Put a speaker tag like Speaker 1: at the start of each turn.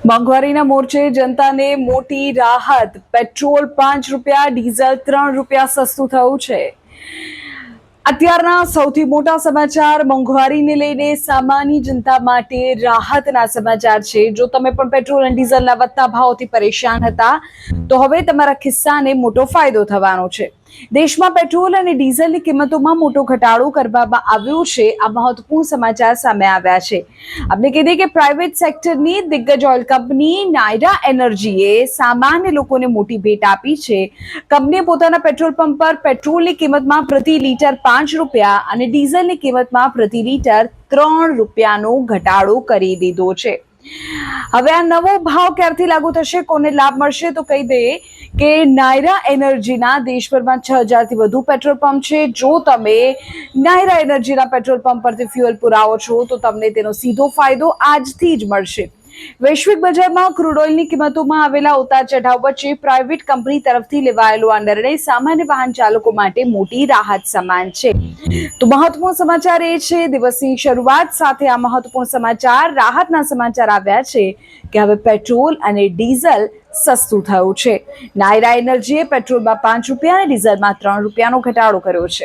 Speaker 1: મોંઘવારીના મોરચે જનતાને મોટી રાહત. પેટ્રોલ ₹5, ડીઝલ ₹3 સસ્તું થયું છે. અત્યારના સૌથી મોટા સમાચાર મોંઘવારીને લઈને સામાન્ય જનતા માટે રાહતના સમાચાર છે. જો તમે પણ પેટ્રોલ અને ડીઝલના વધતા ભાવોથી પરેશાન હતા તો હવે તમારા ખિસ્સાને મોટો ફાયદો થવાનો છે. દેશમાં પેટ્રોલ અને ડીઝલની કિંમતોમાં મોટો ઘટાડો કરવામાં આવ્યો છે. આ મહત્વપૂર્ણ સમાચાર સામે આવ્યા છે. આપણે કહીએ કે પ્રાઇવેટ સેક્ટરની દિગ્ગજ ઓઇલ કંપની નાયરા એનર્જીએ સામાન્ય લોકોને મોટી ભેટ આપી છે. કંપનીએ પોતાના પેટ્રોલ પંપ પર પેટ્રોલની કિંમતમાં પ્રતિ લીટર ₹5 અને ડીઝલની કિંમતમાં પ્રતિ લીટર ₹3નો ઘટાડો કરી દીધો છે. હવે આ નવો ભાવ ક્યારથી લાગુ થશે, કોને લાભ મળશે, તો કહી દઈએ કે નાયરા એનર્જીના દેશભરમાં 6000થી વધુ પેટ્રોલ પંપ છે. જો તમે નાયરા એનર્જીના પેટ્રોલ પંપ પરથી ફ્યુઅલ પુરાવો છો તો તમને તેનો સીધો ફાયદો આજથી જ મળશે. વૈશ્વિક બજારમાં ક્રૂડ ઓઇલની કિંમતોમાં આવેલા ઉતાર ચઢાવ વચ્ચે પ્રાઇવેટ કંપની તરફથી લેવાયેલો આ નિર્ણય સામાન્ય વાહન ચાલકો માટે મોટી રાહત સમાન છે. તો મહત્વપૂર્ણ સમાચાર એ છે, દિવસની શરૂઆત સાથે આ મહત્વપૂર્ણ સમાચાર, રાહતના સમાચાર આવ્યા છે કે હવે પેટ્રોલ અને ડીઝલ સસ્તું થયું છે. નાયરા એનર્જીએ પેટ્રોલમાં ₹5 અને ડીઝલમાં ₹3નો ઘટાડો કર્યો છે.